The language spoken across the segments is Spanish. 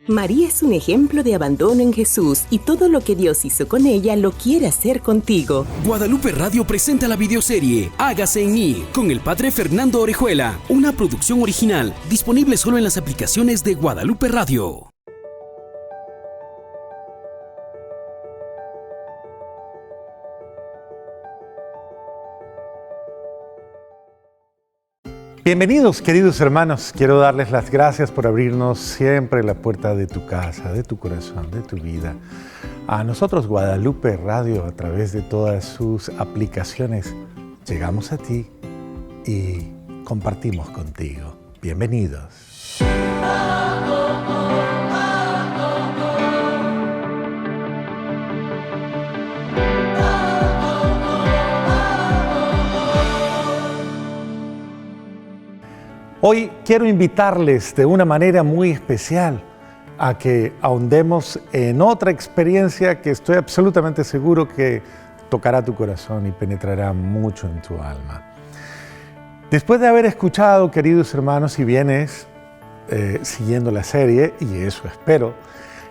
María es un ejemplo de abandono en Jesús y todo lo que Dios hizo con ella lo quiere hacer contigo. Guadalupe Radio presenta la videoserie Hágase en mí con el Padre Fernando Orejuela, una producción original disponible solo en las aplicaciones de Guadalupe Radio. Bienvenidos, queridos hermanos. Quiero darles las gracias por abrirnos siempre la puerta de tu casa, de tu corazón, de tu vida. A nosotros, Guadalupe Radio, a través de todas sus aplicaciones, llegamos a ti y compartimos contigo. Bienvenidos. Hoy quiero invitarles de una manera muy especial a que ahondemos en otra experiencia que estoy absolutamente seguro que tocará tu corazón y penetrará mucho en tu alma. Después de haber escuchado, queridos hermanos, si vienes siguiendo la serie, y eso espero,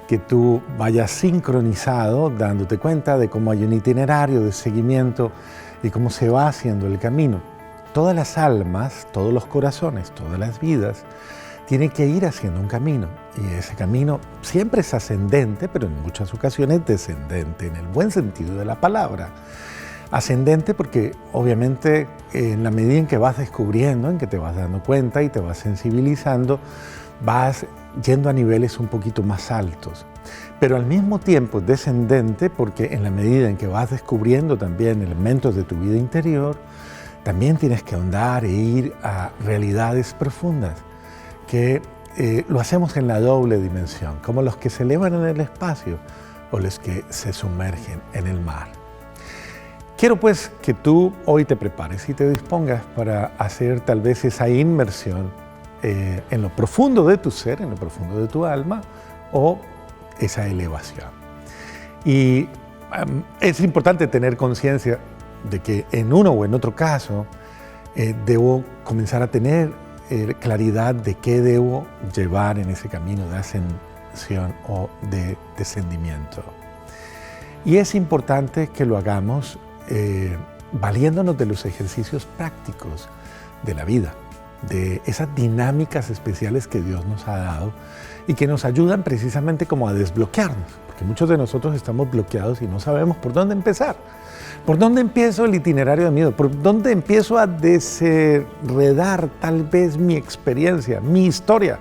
que tú vayas sincronizado, dándote cuenta de cómo hay un itinerario de seguimiento y cómo se va haciendo el camino. Todas las almas, todos los corazones, todas las vidas tienen que ir haciendo un camino. Y ese camino siempre es ascendente, pero en muchas ocasiones descendente, en el buen sentido de la palabra. Ascendente porque obviamente en la medida en que vas descubriendo, en que te vas dando cuenta y te vas sensibilizando, vas yendo a niveles un poquito más altos. Pero al mismo tiempo descendente porque en la medida en que vas descubriendo también elementos de tu vida interior, también tienes que ahondar e ir a realidades profundas, que lo hacemos en la doble dimensión, como los que se elevan en el espacio o los que se sumergen en el mar. Quiero pues que tú hoy te prepares y te dispongas para hacer tal vez esa inmersión en lo profundo de tu ser, en lo profundo de tu alma, o esa elevación. Y es importante tener conciencia de que en uno o en otro caso debo comenzar a tener claridad de qué debo llevar en ese camino de ascensión o de descendimiento. Y es importante que lo hagamos valiéndonos de los ejercicios prácticos de la vida, de esas dinámicas especiales que Dios nos ha dado y que nos ayudan precisamente como a desbloquearnos, porque muchos de nosotros estamos bloqueados y no sabemos por dónde empezar. ¿Por dónde empiezo el itinerario de mi vida? ¿Por dónde empiezo a desenredar tal vez mi experiencia, mi historia,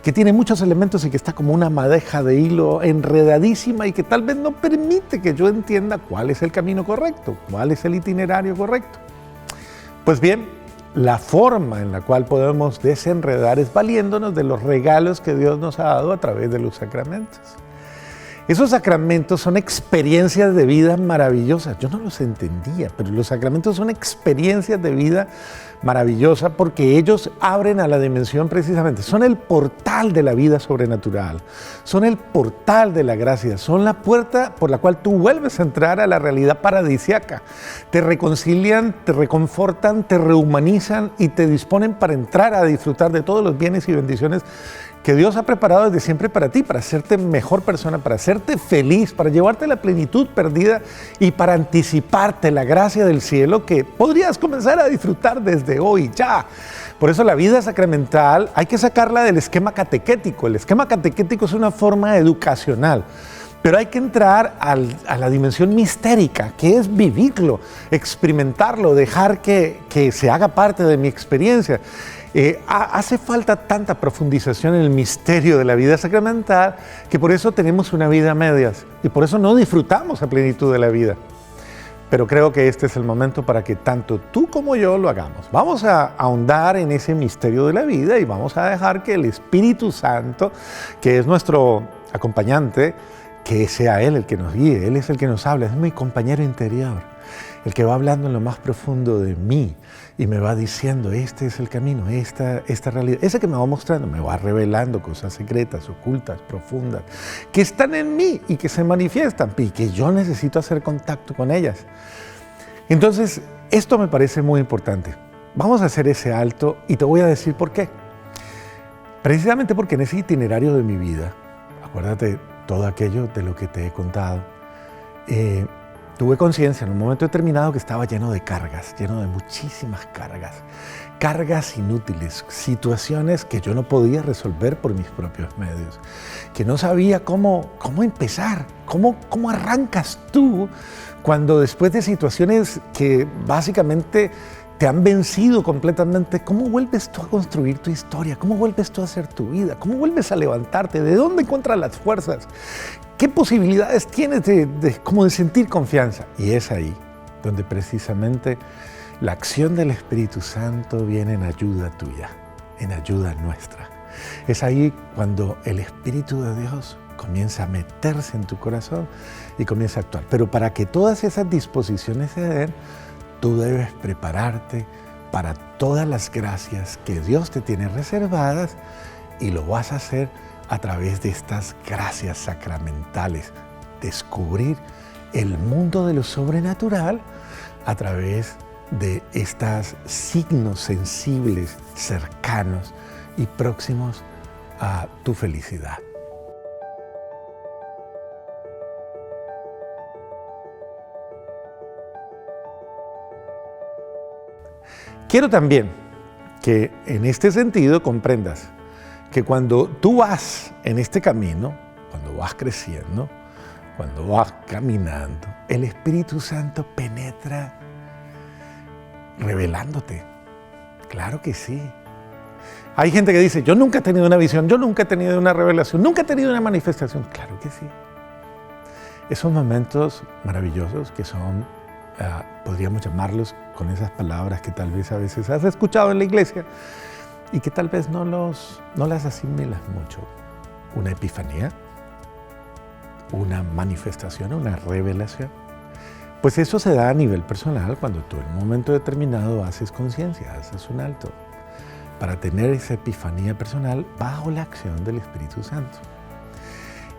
que tiene muchos elementos y que está como una madeja de hilo enredadísima y que tal vez no permite que yo entienda cuál es el camino correcto, cuál es el itinerario correcto? Pues bien, la forma en la cual podemos desenredar es valiéndonos de los regalos que Dios nos ha dado a través de los sacramentos. Esos sacramentos son experiencias de vida maravillosas. Yo no los entendía, pero los sacramentos son experiencias de vida maravillosas porque ellos abren a la dimensión precisamente. Son el portal de la vida sobrenatural, son el portal de la gracia, son la puerta por la cual tú vuelves a entrar a la realidad paradisíaca. Te reconcilian, te reconfortan, te rehumanizan y te disponen para entrar a disfrutar de todos los bienes y bendiciones que Dios ha preparado desde siempre para ti, para hacerte mejor persona, para hacerte feliz, para llevarte la plenitud perdida y para anticiparte la gracia del cielo que podrías comenzar a disfrutar desde hoy ya. Por eso la vida sacramental hay que sacarla del esquema catequético. El esquema catequético es una forma educacional, pero hay que entrar a la dimensión mistérica, que es vivirlo, experimentarlo, dejar que se haga parte de mi experiencia. Hace falta tanta profundización en el misterio de la vida sacramental que por eso tenemos una vida a medias y por eso no disfrutamos a plenitud de la vida. Pero creo que este es el momento para que tanto tú como yo lo hagamos. Vamos a ahondar en ese misterio de la vida y vamos a dejar que el Espíritu Santo, que es nuestro acompañante, que sea Él el que nos guíe. Él es el que nos habla, es mi compañero interior, el que va hablando en lo más profundo de mí y me va diciendo, este es el camino, esta realidad. Ese que me va mostrando, me va revelando cosas secretas, ocultas, profundas, que están en mí y que se manifiestan y que yo necesito hacer contacto con ellas. Entonces, esto me parece muy importante. Vamos a hacer ese alto y te voy a decir por qué. Precisamente porque en ese itinerario de mi vida Acuérdate todo aquello de lo que te he contado. Tuve conciencia en un momento determinado que estaba lleno de cargas, lleno de muchísimas cargas. Cargas inútiles, situaciones que yo no podía resolver por mis propios medios, que no sabía cómo empezar, cómo arrancas tú cuando después de situaciones que básicamente te han vencido completamente, ¿cómo vuelves tú a construir tu historia? ¿Cómo vuelves tú a hacer tu vida? ¿Cómo vuelves a levantarte? ¿De dónde encuentras las fuerzas? ¿Qué posibilidades tienes de sentir confianza? Y es ahí donde precisamente la acción del Espíritu Santo viene en ayuda tuya, en ayuda nuestra. Es ahí cuando el Espíritu de Dios comienza a meterse en tu corazón y comienza a actuar. Pero para que todas esas disposiciones se den, tú debes prepararte para todas las gracias que Dios te tiene reservadas y lo vas a hacer a través de estas gracias sacramentales. Descubrir el mundo de lo sobrenatural a través de estos signos sensibles, cercanos y próximos a tu felicidad. Quiero también que en este sentido comprendas que cuando tú vas en este camino, cuando vas creciendo, cuando vas caminando, el Espíritu Santo penetra revelándote. Claro que sí. Hay gente que dice, yo nunca he tenido una visión, yo nunca he tenido una revelación, nunca he tenido una manifestación. Claro que sí. Esos momentos maravillosos que son, podríamos llamarlos con esas palabras que tal vez a veces has escuchado en la iglesia y que tal vez no las asimilas mucho. Una epifanía, una manifestación, una revelación. Pues eso se da a nivel personal cuando tú en un momento determinado haces conciencia, haces un alto para tener esa epifanía personal bajo la acción del Espíritu Santo.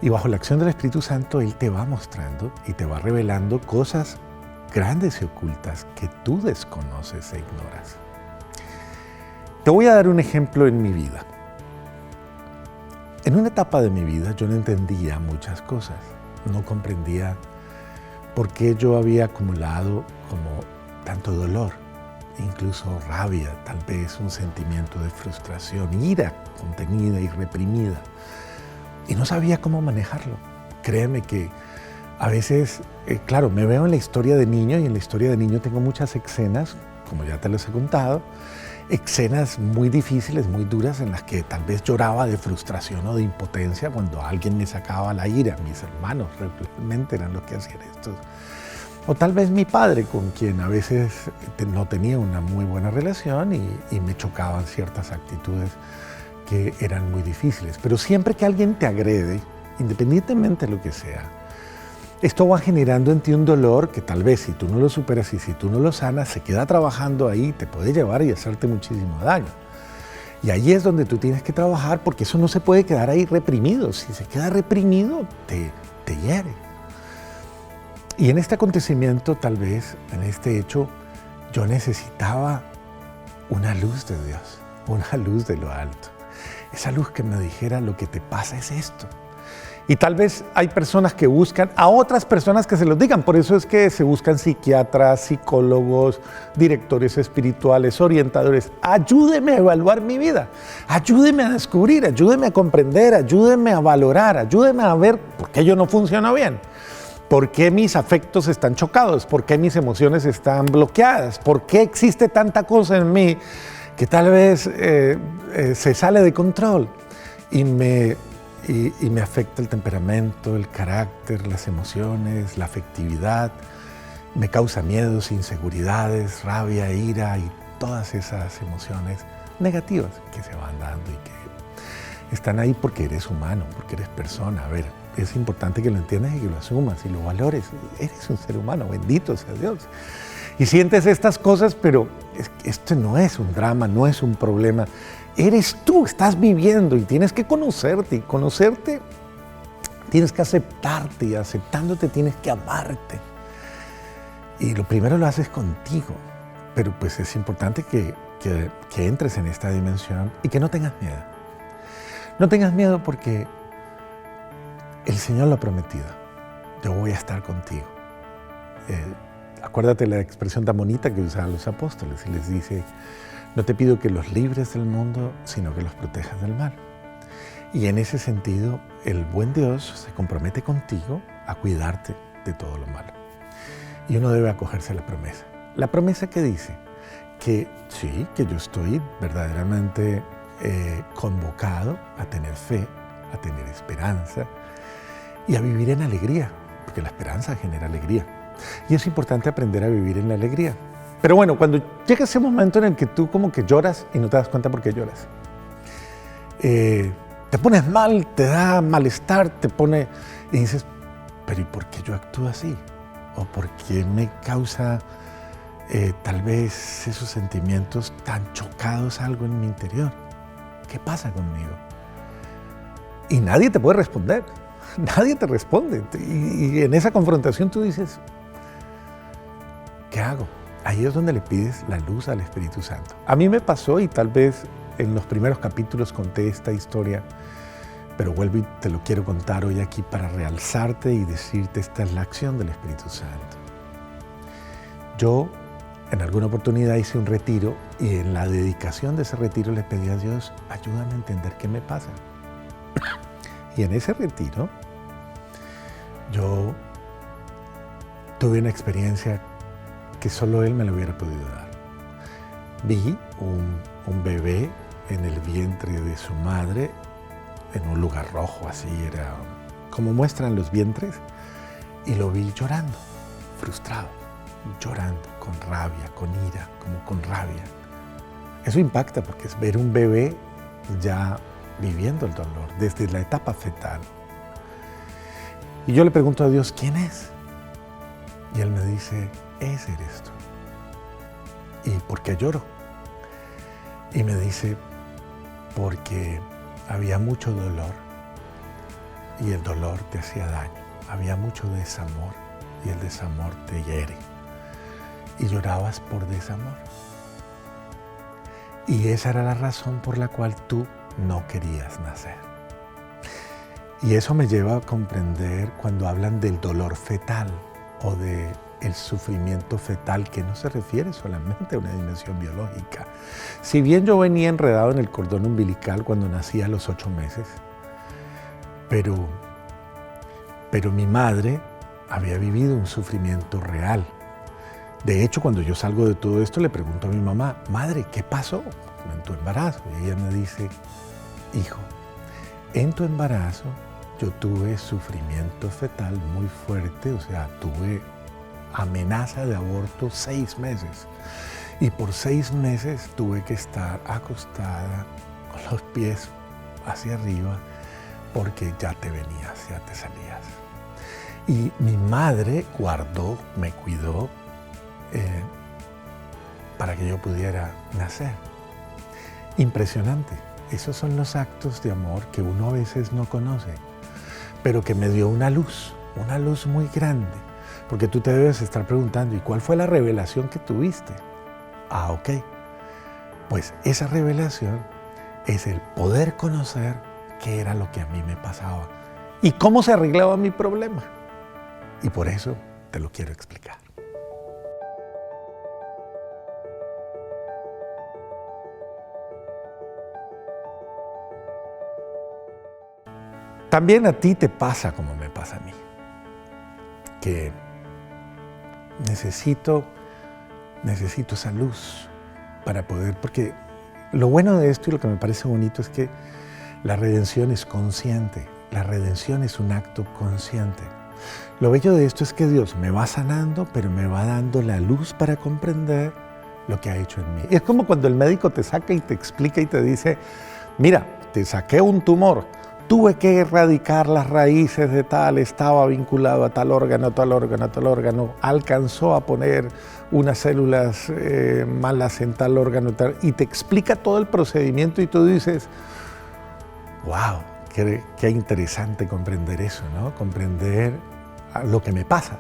Y bajo la acción del Espíritu Santo Él te va mostrando y te va revelando cosas grandes y ocultas que tú desconoces e ignoras. Te voy a dar un ejemplo en mi vida. En una etapa de mi vida yo no entendía muchas cosas, no comprendía por qué yo había acumulado como tanto dolor, incluso rabia, tal vez un sentimiento de frustración, ira contenida y reprimida. Y no sabía cómo manejarlo. Créeme que a veces, claro, me veo en la historia de niño y en la historia de niño tengo muchas escenas, como ya te los he contado, escenas muy difíciles, muy duras, en las que tal vez lloraba de frustración o de impotencia cuando alguien me sacaba la ira. Mis hermanos realmente eran los que hacían esto. O tal vez mi padre, con quien a veces no tenía una muy buena relación y me chocaban ciertas actitudes que eran muy difíciles. Pero siempre que alguien te agrede, independientemente de lo que sea, esto va generando en ti un dolor que tal vez si tú no lo superas y si tú no lo sanas, se queda trabajando ahí, te puede llevar y hacerte muchísimo daño. Y ahí es donde tú tienes que trabajar, porque eso no se puede quedar ahí reprimido. Si se queda reprimido, te hiere. Y en este acontecimiento, tal vez, en este hecho, yo necesitaba una luz de Dios, una luz de lo alto. Esa luz que me dijera, lo que te pasa es esto. Y tal vez hay personas que buscan a otras personas que se los digan. Por eso es que se buscan psiquiatras, psicólogos, directores espirituales, orientadores. Ayúdeme a evaluar mi vida, ayúdeme a descubrir, ayúdeme a comprender, ayúdeme a valorar, ayúdeme a ver por qué yo no funciono bien, por qué mis afectos están chocados, por qué mis emociones están bloqueadas, por qué existe tanta cosa en mí que tal vez se sale de control y me afecta el temperamento, el carácter, las emociones, la afectividad, me causa miedos, inseguridades, rabia, ira y todas esas emociones negativas que se van dando y que están ahí porque eres humano, porque eres persona. A ver, es importante que lo entiendas y que lo asumas y lo valores. Eres un ser humano, bendito sea Dios. Y sientes estas cosas, pero esto no es un drama, no es un problema. Eres tú, estás viviendo y tienes que conocerte. Y conocerte, tienes que aceptarte y aceptándote tienes que amarte. Y lo primero lo haces contigo. Pero pues es importante que entres en esta dimensión y que no tengas miedo. No tengas miedo porque el Señor lo ha prometido. Yo voy a estar contigo. Acuérdate la expresión tan bonita que usaban los apóstoles y les dice, no te pido que los libres del mundo, sino que los protejas del mal. Y en ese sentido, el buen Dios se compromete contigo a cuidarte de todo lo malo. Y uno debe acogerse a la promesa. La promesa que dice que sí, que yo estoy verdaderamente convocado a tener fe, a tener esperanza y a vivir en alegría, porque la esperanza genera alegría. Y es importante aprender a vivir en la alegría. Pero bueno, cuando llega ese momento en el que tú como que lloras y no te das cuenta por qué lloras, te pones mal, te da malestar, y dices, pero ¿y por qué yo actúo así? ¿O por qué me causa tal vez esos sentimientos tan chocados algo en mi interior? ¿Qué pasa conmigo? Y nadie te puede responder, nadie te responde. Y en esa confrontación tú dices, ¿qué hago? Ahí es donde le pides la luz al Espíritu Santo. A mí me pasó y tal vez en los primeros capítulos conté esta historia, pero vuelvo y te lo quiero contar hoy aquí para realzarte y decirte esta es la acción del Espíritu Santo. Yo en alguna oportunidad hice un retiro y en la dedicación de ese retiro le pedí a Dios, ayúdame a entender qué me pasa. Y en ese retiro yo tuve una experiencia que solo Él me lo hubiera podido dar. Vi un bebé en el vientre de su madre, en un lugar rojo, así era como muestran los vientres, y lo vi llorando, frustrado, llorando, con rabia, con ira, como con rabia. Eso impacta porque es ver un bebé ya viviendo el dolor, desde la etapa fetal. Y yo le pregunto a Dios, ¿quién es? Y Él me dice, ese eres tú. ¿Y por qué lloro? Y me dice, porque había mucho dolor y el dolor te hacía daño. Había mucho desamor y el desamor te hiere. Y llorabas por desamor. Y esa era la razón por la cual tú no querías nacer. Y eso me lleva a comprender cuando hablan del dolor fetal o del sufrimiento fetal, que no se refiere solamente a una dimensión biológica. Si bien yo venía enredado en el cordón umbilical cuando nací a los 8 meses, pero mi madre había vivido un sufrimiento real. De hecho, cuando yo salgo de todo esto, le pregunto a mi mamá, madre, ¿qué pasó en tu embarazo? Y ella me dice, hijo, en tu embarazo yo tuve sufrimiento fetal muy fuerte, o sea, tuve amenaza de aborto 6 meses. Y por 6 meses tuve que estar acostada con los pies hacia arriba porque ya te venías, ya te salías. Y mi madre guardó, me cuidó para que yo pudiera nacer. Impresionante. Esos son los actos de amor que uno a veces no conoce, pero que me dio una luz muy grande. Porque tú te debes estar preguntando, ¿y cuál fue la revelación que tuviste? Ah, ok. Pues esa revelación es el poder conocer qué era lo que a mí me pasaba y cómo se arreglaba mi problema. Y por eso te lo quiero explicar. También a ti te pasa como me pasa a mí, que necesito esa luz para poder, porque lo bueno de esto y lo que me parece bonito es que la redención es consciente, la redención es un acto consciente. Lo bello de esto es que Dios me va sanando, pero me va dando la luz para comprender lo que ha hecho en mí. Es como cuando el médico te saca y te explica y te dice, mira, te saqué un tumor, tuve que erradicar las raíces de tal, estaba vinculado a tal órgano, alcanzó a poner unas células malas en tal órgano, tal, y te explica todo el procedimiento y tú dices, wow, qué interesante comprender eso, ¿no? Comprender lo que me pasa,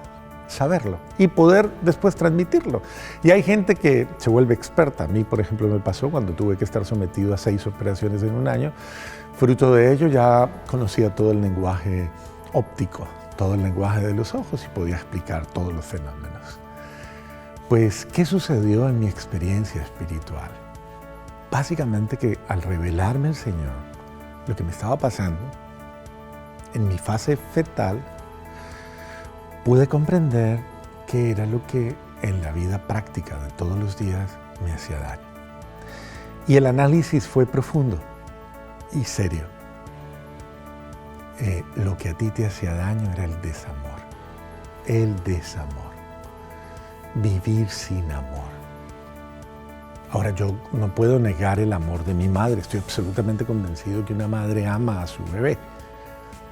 saberlo y poder después transmitirlo. Y hay gente que se vuelve experta. A mí, por ejemplo, me pasó cuando tuve que estar sometido a 6 operaciones en un año. Fruto de ello ya conocía todo el lenguaje óptico, todo el lenguaje de los ojos y podía explicar todos los fenómenos. Pues, ¿qué sucedió en mi experiencia espiritual? Básicamente que al revelarme el Señor, lo que me estaba pasando, en mi fase fetal, pude comprender qué era lo que en la vida práctica de todos los días me hacía daño. Y el análisis fue profundo y serio. Lo que a ti te hacía daño era el desamor. El desamor. Vivir sin amor. Ahora, yo no puedo negar el amor de mi madre. Estoy absolutamente convencido que una madre ama a su bebé,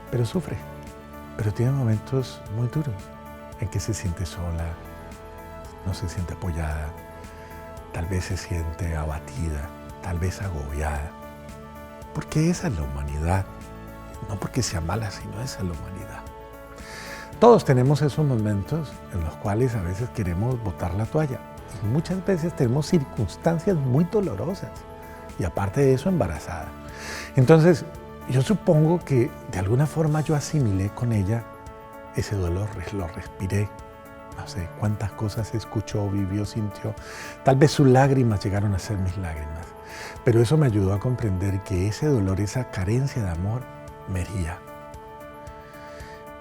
pero sufre. Pero tiene momentos muy duros en que se siente sola, no se siente apoyada, tal vez se siente abatida, tal vez agobiada. Porque esa es la humanidad. No porque sea mala, sino esa es la humanidad. Todos tenemos esos momentos en los cuales a veces queremos botar la toalla. Y muchas veces tenemos circunstancias muy dolorosas. Y aparte de eso, embarazada. Entonces, yo supongo que de alguna forma yo asimilé con ella ese dolor, lo respiré. No sé cuántas cosas escuchó, vivió, sintió. Tal vez sus lágrimas llegaron a ser mis lágrimas. Pero eso me ayudó a comprender que ese dolor, esa carencia de amor, me hería.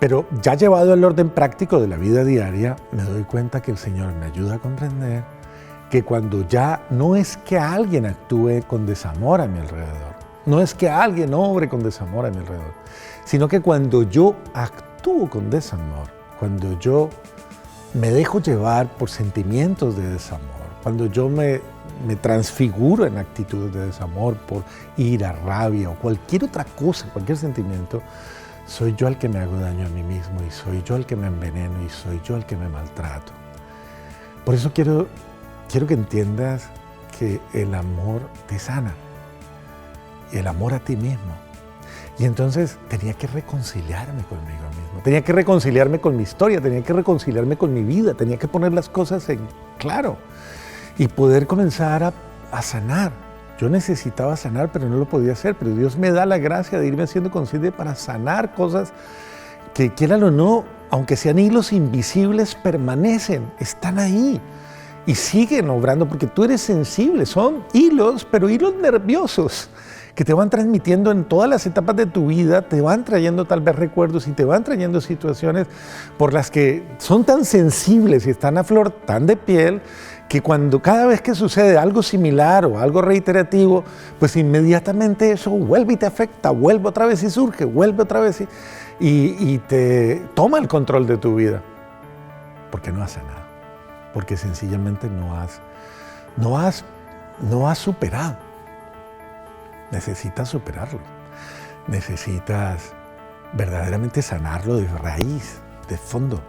Pero ya llevado al orden práctico de la vida diaria, me doy cuenta que el Señor me ayuda a comprender que cuando ya no es que alguien actúe con desamor a mi alrededor, no es que alguien obre con desamor a mi alrededor, sino que cuando yo actúo con desamor, cuando yo me dejo llevar por sentimientos de desamor, cuando yo me transfiguro en actitudes de desamor por ira, rabia o cualquier otra cosa, cualquier sentimiento, soy yo el que me hago daño a mí mismo y soy yo el que me enveneno y soy yo el que me maltrato. Por eso quiero que entiendas que el amor te sana, el amor a ti mismo. Y entonces tenía que reconciliarme conmigo mismo, tenía que reconciliarme con mi historia, tenía que reconciliarme con mi vida, tenía que poner las cosas en claro y poder comenzar a sanar. Yo necesitaba sanar, pero no lo podía hacer, pero Dios me da la gracia de irme haciendo consciente para sanar cosas que, quieran o no, aunque sean hilos invisibles, permanecen, están ahí y siguen obrando porque tú eres sensible. Son hilos, pero hilos nerviosos que te van transmitiendo en todas las etapas de tu vida, te van trayendo tal vez recuerdos y te van trayendo situaciones por las que son tan sensibles y están a flor tan de piel que cada vez que sucede algo similar o algo reiterativo, pues inmediatamente eso vuelve y te afecta, vuelve otra vez y surge, vuelve otra vez y te toma el control de tu vida. Porque no has sanado, porque sencillamente no has superado. Necesitas superarlo, necesitas verdaderamente sanarlo de raíz, de fondo.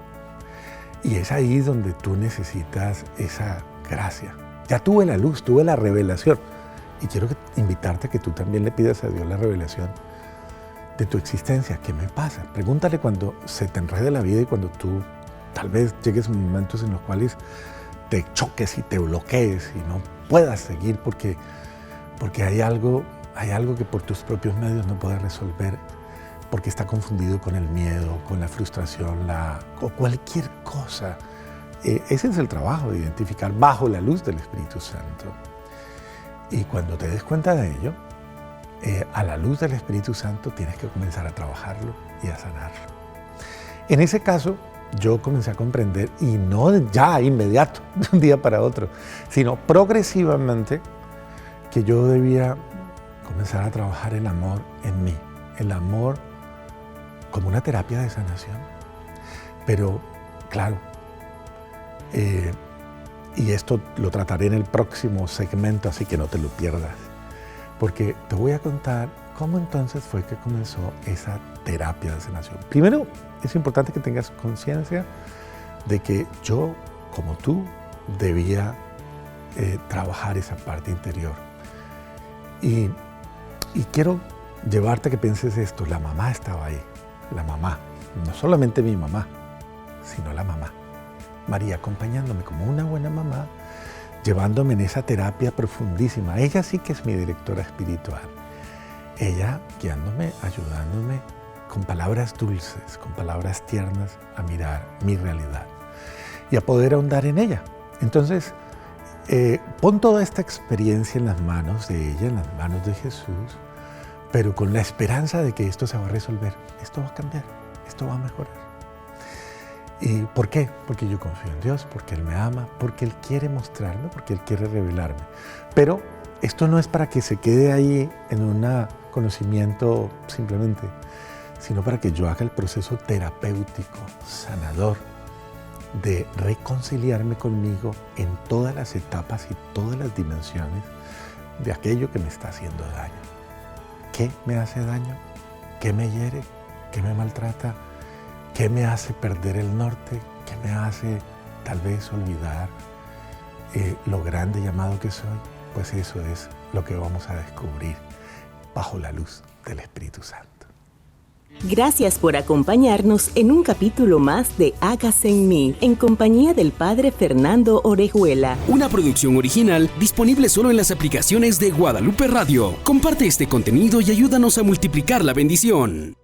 Y es ahí donde tú necesitas esa gracia. Ya tuve la luz, tuve la revelación. Y quiero invitarte a que tú también le pidas a Dios la revelación de tu existencia. ¿Qué me pasa? Pregúntale cuando se te enrede la vida y cuando tú tal vez llegues a momentos en los cuales te choques y te bloquees y no puedas seguir porque hay algo que por tus propios medios no puedes resolver, porque está confundido con el miedo, con la frustración, o cualquier cosa. Ese es el trabajo de identificar bajo la luz del Espíritu Santo. Y cuando te des cuenta de ello, a la luz del Espíritu Santo tienes que comenzar a trabajarlo y a sanarlo. En ese caso, yo comencé a comprender, y no ya inmediato, de un día para otro, sino progresivamente, que yo debía comenzar a trabajar el amor en mí, el amor como una terapia de sanación. Pero, claro, y esto lo trataré en el próximo segmento, así que no te lo pierdas, porque te voy a contar cómo entonces fue que comenzó esa terapia de sanación. Primero, es importante que tengas conciencia de que yo, como tú, debía trabajar esa parte interior. Y quiero llevarte a que pienses esto, la mamá estaba ahí, la mamá, no solamente mi mamá, sino la mamá, María, acompañándome como una buena mamá, llevándome en esa terapia profundísima. Ella sí que es mi directora espiritual, ella guiándome, ayudándome, con palabras dulces, con palabras tiernas, a mirar mi realidad y a poder ahondar en ella. Entonces, pon toda esta experiencia en las manos de ella, en las manos de Jesús, pero con la esperanza de que esto se va a resolver, esto va a cambiar, esto va a mejorar. ¿Y por qué? Porque yo confío en Dios, porque Él me ama, porque Él quiere mostrarme, porque Él quiere revelarme. Pero esto no es para que se quede ahí en un conocimiento simplemente, sino para que yo haga el proceso terapéutico, sanador, de reconciliarme conmigo en todas las etapas y todas las dimensiones de aquello que me está haciendo daño. ¿Qué me hace daño? ¿Qué me hiere? ¿Qué me maltrata? ¿Qué me hace perder el norte? ¿Qué me hace tal vez olvidar lo grande llamado que soy? Pues eso es lo que vamos a descubrir bajo la luz del Espíritu Santo. Gracias por acompañarnos en un capítulo más de Hágase en mí, en compañía del Padre Fernando Orejuela. Una producción original disponible solo en las aplicaciones de Guadalupe Radio. Comparte este contenido y ayúdanos a multiplicar la bendición.